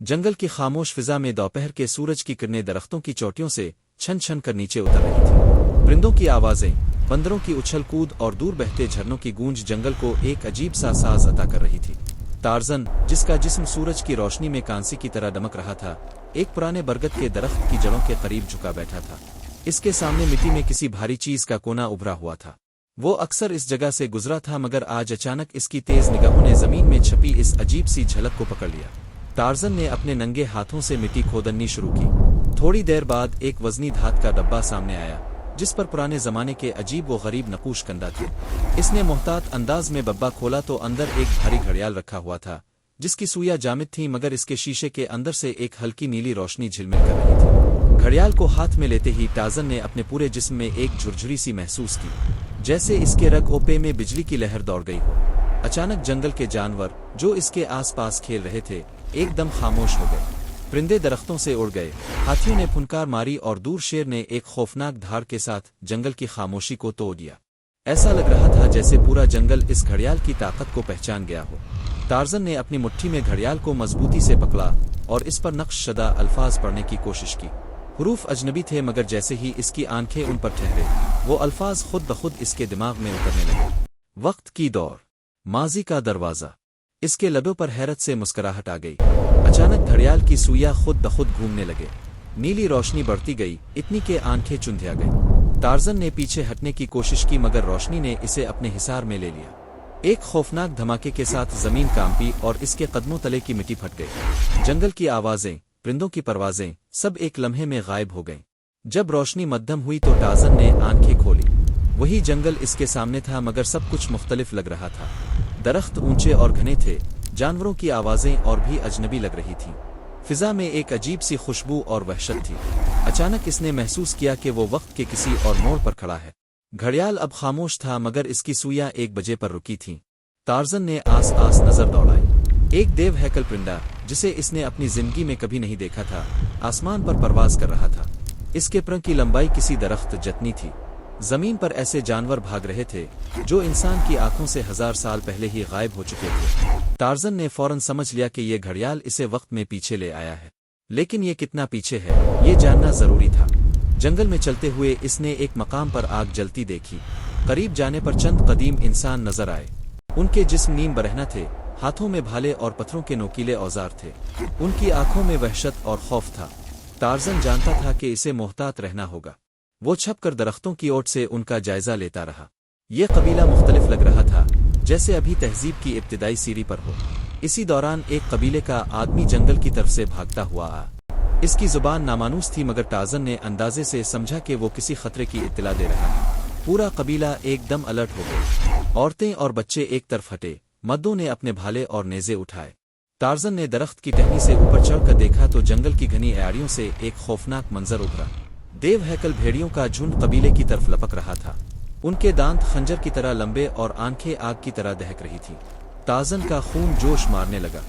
जंगल की खामोश फिजा में दोपहर के सूरज की किरणें दरख्तों की चोटियों से छन छन कर नीचे उतर रही थी। परिंदों की आवाजें, बंदरों की उछल कूद और दूर बहते झरनों की गूंज जंगल को एक अजीब सा साज अता कर रही थी। टार्जन, जिसका जिस्म सूरज की रोशनी में कांसी की तरह दमक रहा था, एक पुराने बरगद के दरख्त की जड़ों के करीब झुका बैठा था। इसके सामने मिट्टी में किसी भारी चीज का कोना उभरा हुआ था। वो अक्सर इस जगह से गुजरा था, मगर आज अचानक इसकी तेज निगाहों ने जमीन में छपी इस अजीब सी झलक को पकड़ लिया। टार्जन ने अपने नंगे हाथों से मिट्टी खोदनी शुरू की। थोड़ी देर बाद एक वजनी धात का डब्बा सामने आया, जिस पर पुराने जमाने के अजीब व गरीब नकूश कंदा थे। इसने मोहतात अंदाज में डब्बा खोला तो अंदर एक भारी घड़ियाल रखा हुआ था, जिसकी सुइयां जामिद थी, मगर इसके शीशे के अंदर से एक हल्की नीली रोशनी झिलमिल कर रही थी। घड़ियाल को हाथ में लेते ही टार्जन ने अपने पूरे जिस्म में एक झुरझुरी सी महसूस की, जैसे इसके रग ओपे में बिजली की लहर दौड़ गई हो। अचानक जंगल के जानवर, जो इसके आसपास खेल रहे थे, एकदम खामोश हो गए। परिंदे दरख्तों से उड़ गए, हाथियों ने फुनकार मारी और दूर शेर ने एक खौफनाक धाड़ के साथ जंगल की खामोशी को तोड़ दिया। ऐसा लग रहा था जैसे पूरा जंगल इस घड़ियाल की ताकत को पहचान गया हो। टार्जन ने अपनी मुट्ठी में घड़ियाल को मजबूती से पकड़ा और इस पर नक्श शदा अल्फाज पढ़ने की कोशिश की। हुरूफ अजनबी थे, मगर जैसे ही इसकी आंखें उन पर ठहरे, वो अल्फाज खुद ब खुद इसके दिमाग में उतरने लगे। वक्त की दौड़, माजी का दरवाजा। इसके लबों पर हैरत से मुस्कुराहट आ गई। अचानक घड़ियाल की सुइयां खुद ब खुद घूमने लगे। नीली रोशनी बढ़ती गई, इतनी के आंखें चुंधिया गई। टार्जन ने पीछे हटने की कोशिश की, मगर रोशनी ने इसे अपने हिसार में ले लिया। एक खौफनाक धमाके के साथ जमीन कांपी और इसके कदमों तले की मिट्टी फट गई। जंगल की आवाजें, परिंदों की परवाजें, सब एक लम्हे में गायब हो गईं। जब रोशनी मध्यम हुई तो टार्जन ने आंखें खोली। वही जंगल इसके सामने था, मगर सब कुछ मुख्तलिफ लग रहा था। दरख्त ऊंचे और घने थे, जानवरों की आवाजें और भी अजनबी लग रही थीं। फिजा में एक अजीब सी खुशबू और वहशत थी। अचानक इसने महसूस किया कि वो वक्त के किसी और मोड़ पर खड़ा है। घड़ियाल अब खामोश था, मगर इसकी सुइयां 1 बजे पर रुकी थीं। टार्जन ने आस आस नजर दौड़ाई। एक देव हैकल परिंदा, जिसे इसने अपनी जिंदगी में कभी नहीं देखा था, आसमान पर परवाज कर रहा था। इसके पंख की लंबाई किसी दरख्त जितनी थी। जमीन पर ऐसे जानवर भाग रहे थे जो इंसान की आंखों से 1000 साल पहले ही गायब हो चुके थे। टार्जन ने फौरन समझ लिया कि ये घड़ियाल इसे वक्त में पीछे ले आया है, लेकिन ये कितना पीछे है, ये जानना जरूरी था। जंगल में चलते हुए इसने एक मकाम पर आग जलती देखी। करीब जाने पर चंद कदीम इंसान नजर आए। उनके जिस्म नीम बरहना थे, हाथों में भाले और पत्थरों के नोकीले औजार थे। उनकी आंखों में वहशत और खौफ था। टार्जन जानता था कि इसे मोहतात रहना होगा। वो छपकर दरख्तों की ओट से उनका जायजा लेता रहा। यह कबीला मुख्तलिफ लग रहा था, जैसे अभी तहजीब की इब्तिदाई सीढ़ी पर हो। इसी दौरान एक कबीले का आदमी जंगल की तरफ से भागता हुआ आया। इसकी जुबान नामानूस थी, मगर टार्जन ने अंदाजे से समझा कि वो किसी खतरे की इत्तला दे रहा है। पूरा कबीला एकदम अलर्ट हो गया। औरतें और बच्चे एक तरफ हटे, मर्दों ने अपने भाले और नेज़े उठाए। टार्जन ने दरख्त की टहनी से ऊपर चढ़कर देखा तो जंगल की घनी आड़ियों से एक खौफनाक मंजर उभरा। देव हैकल भेड़ियों का झुंड कबीले की तरफ लपक रहा था। उनके दांत खंजर की तरह लंबे और आंखें आग की तरह दहक रही थी। टार्जन का खून जोश मारने लगा।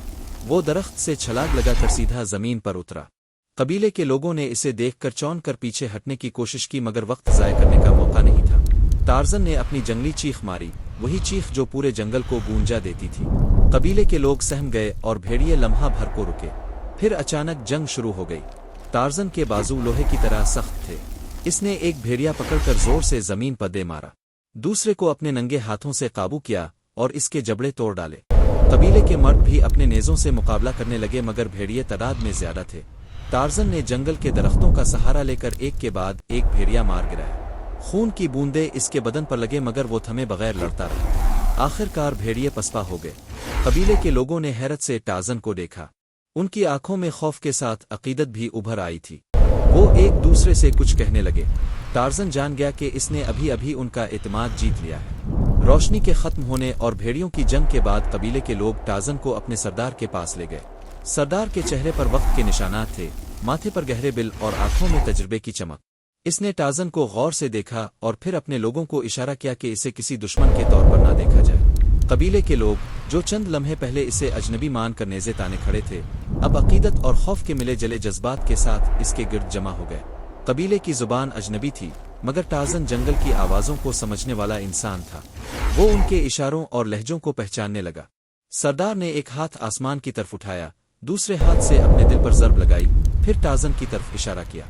वो दरख्त से छलांग लगाकर सीधा जमीन पर उतरा। कबीले के लोगों ने इसे देखकर चौंक कर पीछे हटने की कोशिश की, मगर वक्त ज़ाय करने का मौका नहीं था। टार्जन ने अपनी जंगली चीख मारी, वही चीख जो पूरे जंगल को गूंजा देती थी। कबीले के लोग सहम गए और भेड़िए लम्हा भर को रुके। फिर अचानक जंग शुरू हो गई। टार्जन के बाजू लोहे की तरह सख्त थे। इसने एक भेड़िया पकड़कर जोर से जमीन पर दे मारा, दूसरे को अपने नंगे हाथों से काबू किया और इसके जबड़े तोड़ डाले। कबीले के मर्द भी अपने नेज़ों से मुकाबला करने लगे, मगर भेड़िए तादाद में ज्यादा थे। टार्जन ने जंगल के दरख्तों का सहारा लेकर एक के बाद एक भेड़िया मार गिराया। खून की बूंदें इसके बदन पर लगे, मगर वो थमे बगैर लड़ता रहा। आखिरकार भेड़िए पसपा हो गए। कबीले के लोगों ने हैरत से टार्जन को देखा। उनकी आंखों में खौफ के साथ अकीदत भी उभर आई थी। वो एक दूसरे से कुछ कहने लगे। टार्जन जान गया कि इसने अभी अभी उनका एतमाद जीत लिया है। रोशनी के खत्म होने और भेड़ियों की जंग के बाद कबीले के लोग टार्जन को अपने सरदार के पास ले गए। सरदार के चेहरे पर वक्त के निशानात थे, माथे पर गहरे बिल और आंखों में तजुर्बे की चमक। इसने टार्जन को गौर से देखा और फिर अपने लोगों को इशारा किया कि इसे किसी दुश्मन के तौर पर ना देखा जाए। कबीले के लोग, जो चंद लम्हे पहले इसे अजनबी मान कर नेज़े ताने खड़े थे, अब अकीदत और खौफ के मिले जले जज्बात के साथ इसके गिर्द जमा हो गए। कबीले की जुबान अजनबी थी, मगर टार्जन जंगल की आवाज़ों को समझने वाला इंसान था। वो उनके इशारों और लहजों को पहचानने लगा। सरदार ने एक हाथ आसमान की तरफ उठाया, दूसरे हाथ से अपने दिल पर ज़रब लगाई, फिर टार्ज़न की तरफ इशारा किया।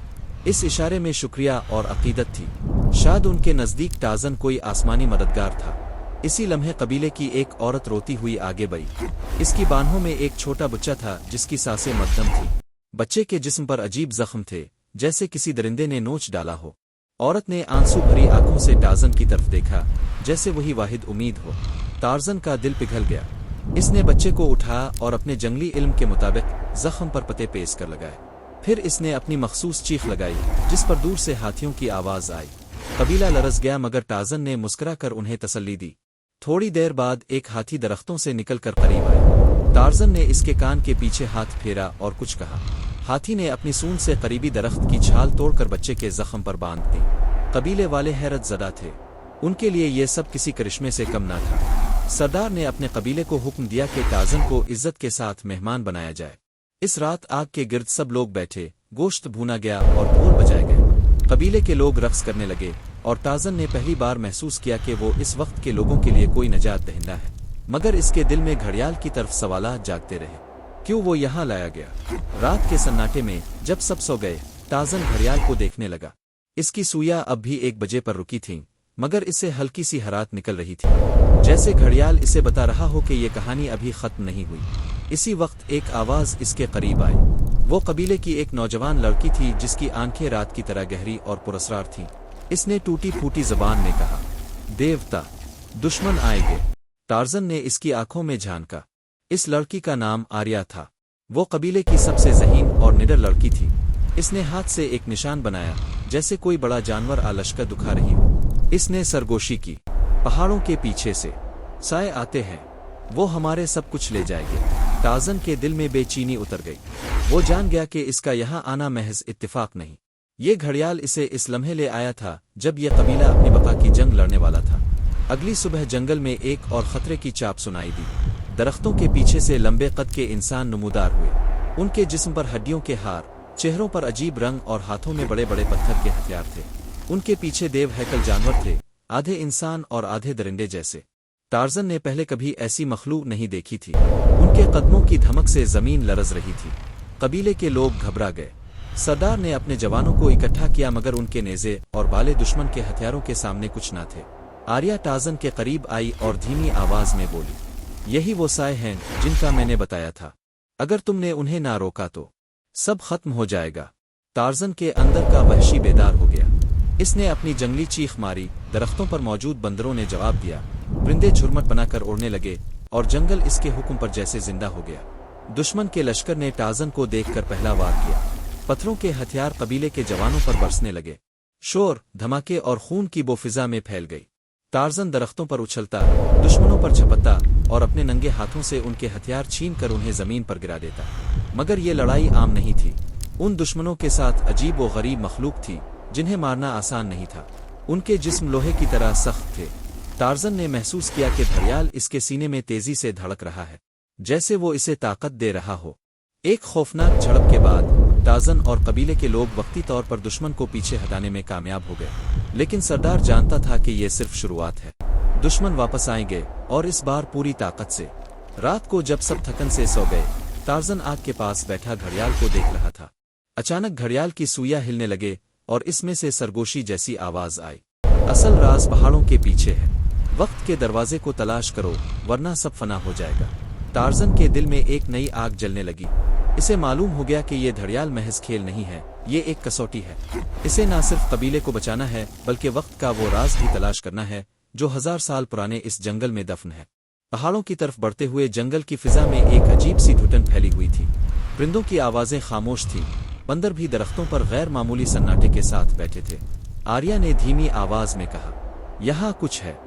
इस इशारे में शुक्रिया और अकीदत थी। शायद उनके नज़दीक टार्ज़न कोई आसमानी मददगार था। इसी लम्हे कबीले की एक औरत रोती हुई आगे बढ़ी। इसकी बाहों में एक छोटा बच्चा था जिसकी सांसें मध्यम थी। बच्चे के जिस्म पर अजीब जख्म थे, जैसे किसी दरिंदे ने नोच डाला हो। औरत ने आंसू भरी आंखों से टार्ज़न की तरफ देखा, जैसे वही वाहिद उम्मीद हो। टार्ज़न का दिल पिघल गया। इसने बच्चे को उठाया और अपने जंगली इल्म के मुताबिक जख्म पर पते पेश कर लगाए। फिर इसने अपनी मखसूस चीख लगाई, जिस पर दूर से हाथियों की आवाज़ आई। कबीला लरज़ गया, मगर टार्ज़न ने मुस्कुरा कर उन्हें तसल्ली दी। थोड़ी देर बाद एक हाथी दरख्तों से निकलकर करीब आया। टार्ज़न ने इसके कान के पीछे हाथ फेरा और कुछ कहा। हाथी ने अपनी सूंड से करीबी दरख्त की छाल तोड़कर बच्चे के जख्म पर बांध दी। कबीले वाले हैरत ज़दा थे। उनके लिए यह सब किसी करिश्मे से कम न था। सरदार ने अपने कबीले को हुक्म दिया कि टार्ज़न को इज्जत के साथ मेहमान बनाया जाए। इस रात आग के गिर्द सब लोग बैठे, गोश्त भूना गया और ढोल बजाए गए। कबीले के लोग रक्स करने लगे और टार्ज़न ने पहली बार महसूस किया कि वो इस वक्त के लोगों के लिए कोई नजात दहिंदा है। मगर इसके दिल में घड़ियाल की तरफ सवालात जागते रहे। क्यों वो यहाँ लाया गया? रात के सन्नाटे में जब सब सो गए, टार्ज़न घड़ियाल को देखने लगा। इसकी सुइयां अब भी 1 बजे पर रुकी थीं, मगर इससे हल्की सी हरात निकल रही थी, जैसे घड़ियाल इसे बता रहा हो कि ये कहानी अभी खत्म नहीं हुई। इसी वक्त एक आवाज़ इसके करीब आई। वो कबीले की एक नौजवान लड़की थी जिसकी आंखें रात की तरह गहरी और पुरस्रार थीं। इसने टूटी फूटी जबान में कहा, देवता, दुश्मन आएंगे। टार्ज़न ने इसकी आंखों में झांका। इस लड़की का नाम आर्या था। वो कबीले की सबसे ज़हीन और निडर लड़की थी। इसने हाथ से एक निशान बनाया, जैसे कोई बड़ा जानवर आलश्कर दुखा रही हो। इसने सरगोशी की, पहाड़ों के पीछे से साए आते हैं, वो हमारे सब कुछ ले जाएंगे। टार्ज़न के दिल में बेचैनी उतर गई। वो जान गया कि इसका यहाँ आना महज इत्तेफाक नहीं। ये घड़ियाल इसे इस लम्हे ले आया था जब यह कबीला अपनी बका की जंग लड़ने वाला था। अगली सुबह जंगल में एक और खतरे की चाप सुनाई दी। दरख्तों के पीछे से लंबे कद के इंसान नमूदार हुए। उनके जिस्म पर हड्डियों के हार, चेहरों पर अजीब रंग और हाथों में बड़े बड़े पत्थर के हथियार थे। उनके पीछे देव हैकल जानवर थे, आधे इंसान और आधे दरिंदे जैसे। टार्ज़न ने पहले कभी ऐसी मखलूक नहीं देखी थी। उनके कदमों की धमक से जमीन लरज रही थी। कबीले के लोग घबरा गए। सरदार ने अपने जवानों को इकट्ठा किया, मगर उनके नेज़े और बाले दुश्मन के हथियारों के सामने कुछ न थे। आर्या टार्ज़न के करीब आई और धीमी आवाज में बोली, यही वो साए हैं जिनका मैंने बताया था। अगर तुमने उन्हें ना रोका तो सब खत्म हो जाएगा। टार्ज़न के अंदर का वहशी बेदार हो गया। इसने अपनी जंगली चीख मारी। दरख्तों पर मौजूद बंदरों ने जवाब दिया। परिंदे झुरमट बनाकर उड़ने लगे और जंगल इसके हुक्म पर जैसे जिंदा हो गया। दुश्मन के लश्कर ने टार्ज़न को देखकर पहला वार किया। पत्थरों के हथियार कबीले के जवानों पर बरसने लगे। शोर, धमाके और खून की वो फिजा में फैल गई। टार्ज़न दरख्तों पर उछलता, दुश्मनों पर झपटता और अपने नंगे हाथों से उनके हथियार छीन कर उन्हें जमीन पर गिरा देता। मगर ये लड़ाई आम नहीं थी। उन दुश्मनों के साथ अजीब व गरीब मखलूक थी जिन्हें मारना आसान नहीं था। उनके जिस्म लोहे की तरह सख्त थे। टार्ज़न ने महसूस किया कि घड़ियाल इसके सीने में तेजी से धड़क रहा है, जैसे वो इसे ताकत दे रहा हो। एक खौफनाक झड़प के बाद टार्ज़न और कबीले के लोग वक्ती तौर पर दुश्मन को पीछे हटाने में कामयाब हो गए। लेकिन सरदार जानता था कि यह सिर्फ शुरुआत है। दुश्मन वापस आएंगे और इस बार पूरी ताकत से। रात को जब सब थकन से सो गए, टार्ज़न आग के पास बैठा घड़ियाल को देख रहा था। अचानक घड़ियाल की सुइयां हिलने लगे और इसमें से सरगोशी जैसी आवाज आई, असल राज पहाड़ों के पीछे है। वक्त के दरवाजे को तलाश करो, वरना सब फना हो जाएगा। टार्ज़न के दिल में एक नई आग जलने लगी। इसे मालूम हो गया कि ये घड़ियाल महज खेल नहीं है, ये एक कसौटी है। इसे न सिर्फ कबीले को बचाना है, बल्कि वक्त का वो राज भी तलाश करना है जो 1000 साल पुराने इस जंगल में दफन है। पहाड़ों की तरफ बढ़ते हुए जंगल की फिजा में एक अजीब सी घुटन फैली हुई थी। परिंदों की आवाजें खामोश थीं। बंदर भी दरख्तों पर गैर मामूली सन्नाटे के साथ बैठे थे। आर्या ने धीमी आवाज में कहा, यहाँ कुछ है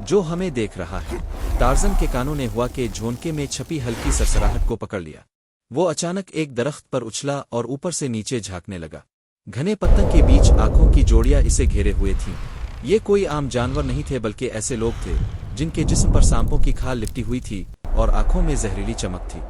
जो हमें देख रहा है। टार्ज़न के कानों ने हुआ के झोंके में छपी हल्की सरसराहट को पकड़ लिया। वो अचानक एक दरख्त पर उछला और ऊपर से नीचे झांकने लगा। घने पत्तों के बीच आंखों की जोड़ियां इसे घेरे हुए थीं। ये कोई आम जानवर नहीं थे, बल्कि ऐसे लोग थे जिनके जिस्म पर सांपों की खाल लिपटी हुई थी और आंखों में जहरीली चमक थी।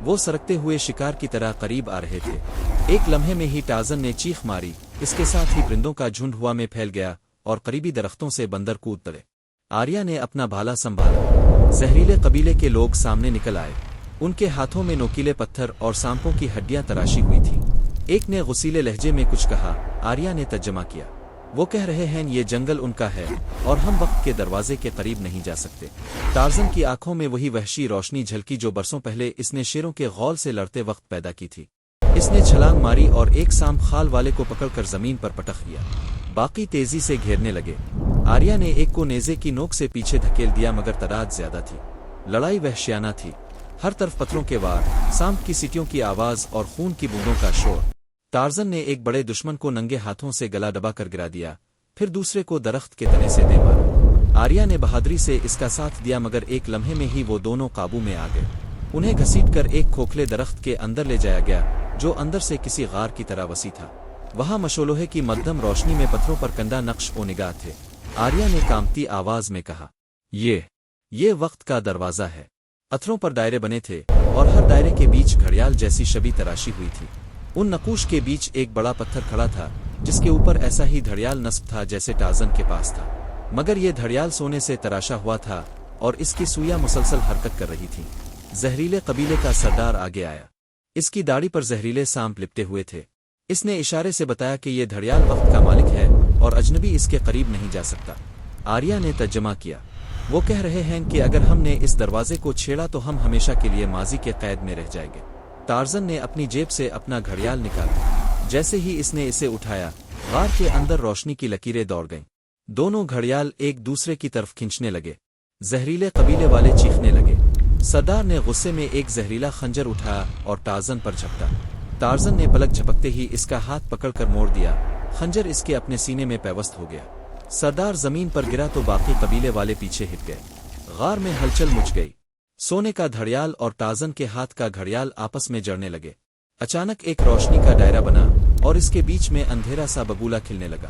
वो सरकते हुए शिकार की तरह करीब आ रहे थे। एक लम्हे में ही टार्ज़न ने चीख मारी। इसके साथ ही परिंदों का झुंड हवा में फैल गया और करीबी दरख्तों से बंदर कूद पड़े। आर्या ने अपना भाला संभाला। जहरीले कबीले के लोग सामने निकल आए। ان کے ہاتھوں میں نوکیلے پتھر اور سانپوں کی ہڈیاں تراشی ہوئی تھیں۔ ایک نے غصیلے لہجے میں کچھ کہا۔ آریہ نے ترجمہ کیا، وہ کہہ رہے ہیں یہ جنگل ان کا ہے اور ہم وقت کے دروازے کے قریب نہیں جا سکتے۔ ٹارزن کی آنکھوں میں وہی وحشی روشنی جھلکی جو برسوں پہلے اس نے شیروں کے غول سے لڑتے وقت پیدا کی تھی۔ اس نے چھلانگ ماری اور ایک سانپ خال والے کو پکڑ کر زمین پر پٹخ دیا۔ باقی تیزی سے گھیرنے لگے۔ آریہ نے ایک کو نیزے کی نوک سے پیچھے دھکیل دیا مگر تعداد زیادہ تھی۔ لڑائی وحشیانہ تھی، ہر طرف پتھروں کے وار، سانپ کی سیٹیوں کی آواز اور خون کی بوندوں کا شور۔ ٹارزن نے ایک بڑے دشمن کو ننگے ہاتھوں سے گلا دبا کر گرا دیا، پھر دوسرے کو درخت کے تنے سے دے مارا۔ آریہ نے بہادری سے اس کا ساتھ دیا مگر ایک لمحے میں ہی وہ دونوں قابو میں آ گئے۔ انہیں گھسیٹ کر ایک کھوکھلے درخت کے اندر لے جایا گیا جو اندر سے کسی غار کی طرح وسیع تھا۔ وہاں مشولوہے کی مدھم روشنی میں پتھروں پر کندہ نقش و نگاہ تھے۔ آریہ نے کانپتی آواز میں کہا، یہ وقت کا دروازہ ہے۔ پتھروں پر دائرے بنے تھے اور ہر دائرے کے بیچ گھڑیال جیسی شبی تراشی ہوئی تھی۔ ان نقوش کے بیچ ایک بڑا پتھر کھڑا تھا جس کے اوپر ایسا ہی گھڑیال نصب تھا جیسے ٹارزن کے پاس تھا، مگر یہ گھڑیال سونے سے تراشا ہوا تھا اور اس کی سوئیاں مسلسل حرکت کر رہی تھیں۔ زہریلے قبیلے کا سردار آگے آیا۔ اس کی داڑھی پر زہریلے سانپ لپٹے ہوئے تھے۔ اس نے اشارے سے بتایا کہ یہ گھڑیال وقت کا مالک ہے اور اجنبی اس کے قریب نہیں جا سکتا۔ آریہ نے ترجمہ کیا، وہ کہہ رہے ہیں کہ اگر ہم نے اس دروازے کو چھیڑا تو ہم ہمیشہ کے لیے ماضی کے قید میں رہ جائیں گے۔ ٹارزن نے اپنی جیب سے اپنا گھڑیال نکالا۔ جیسے ہی اس نے اسے اٹھایا، غار کے اندر روشنی کی لکیریں دوڑ گئیں۔ دونوں گھڑیال ایک دوسرے کی طرف کھنچنے لگے۔ زہریلے قبیلے والے چیخنے لگے۔ سردار نے غصے میں ایک زہریلا خنجر اٹھایا اور ٹارزن پر جھپٹا۔ ٹارزن نے پلک جھپکتے ہی اس کا ہاتھ پکڑ کر موڑ دیا، خنجر اس کے اپنے سینے میں پیوست ہو گیا۔ سردار زمین پر گرا تو باقی قبیلے والے پیچھے ہٹ گئے۔ غار میں ہلچل مچ گئی۔ سونے کا گھڑیال اور ٹارزن کے ہاتھ کا گھڑیال آپس میں جڑنے لگے۔ اچانک ایک روشنی کا دائرہ بنا اور اس کے بیچ میں اندھیرا سا ببولا کھلنے لگا۔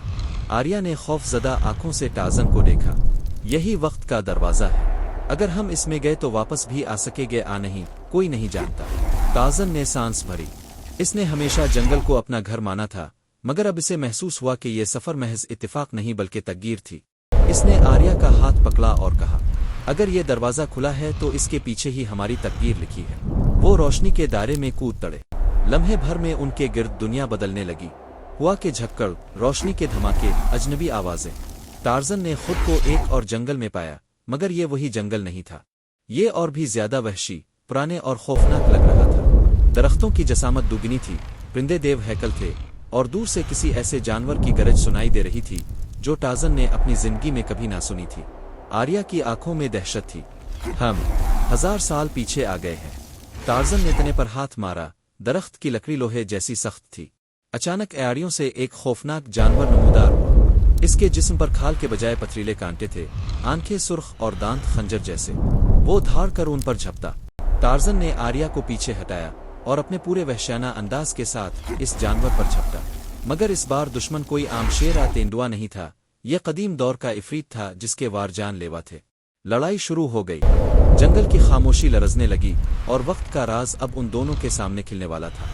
آریہ نے خوف زدہ آنکھوں سے ٹارزن کو دیکھا۔ یہی وقت کا دروازہ ہے، اگر ہم اس میں گئے تو واپس بھی آ سکے گے یا نہیں کوئی نہیں جانتا۔ ٹارزن نے سانس بھری۔ اس نے ہمیشہ جنگل کو اپنا گھر مانا تھا مگر اب اسے محسوس ہوا کہ یہ سفر محض اتفاق نہیں بلکہ تقدیر تھی۔ اس نے آریہ کا ہاتھ پکڑا اور کہا، اگر یہ دروازہ کھلا ہے تو اس کے پیچھے ہی ہماری تقدیر لکھی ہے۔ وہ روشنی کے دائرے میں کود پڑے۔ لمحے بھر میں ان کے گرد دنیا بدلنے لگی۔ ہوا کہ جھکڑ، روشنی کے دھماکے، اجنبی آوازیں۔ ٹارزن نے خود کو ایک اور جنگل میں پایا مگر یہ وہی جنگل نہیں تھا، یہ اور بھی زیادہ وحشی، پرانے اور خوفناک لگ رہا تھا۔ درختوں کی جسامت دگنی تھی، پرندے دیو ہیکل تھے اور دور سے کسی ایسے جانور کی گرج سنائی دے رہی تھی جو ٹارزن نے اپنی زندگی میں کبھی نہ سنی تھی۔ آریہ کی آنکھوں میں دہشت تھی۔ ہم 1000 سال پیچھے آ گئے ہیں۔ ٹارزن نے تنے پر ہاتھ مارا، درخت کی لکڑی لوہے جیسی سخت تھی۔ اچانک ایاریوں سے ایک خوفناک جانور نمودار ہوا۔ اس کے جسم پر کھال کے بجائے پتھریلے کانٹے تھے، آنکھیں سرخ اور دانت خنجر جیسے۔ وہ دھاڑ کر ان پر جھپٹا۔ ٹارزن نے آریہ کو پیچھے ہٹایا اور اپنے پورے وحشیانہ انداز کے ساتھ اس جانور پر جھپٹا، مگر اس بار دشمن کوئی عام شیر یا تیندوا نہیں تھا، یہ قدیم دور کا عفریت تھا جس کے وار جان لیوا تھے۔ لڑائی شروع ہو گئی۔ جنگل کی خاموشی لرزنے لگی اور وقت کا راز اب ان دونوں کے سامنے کھلنے والا تھا۔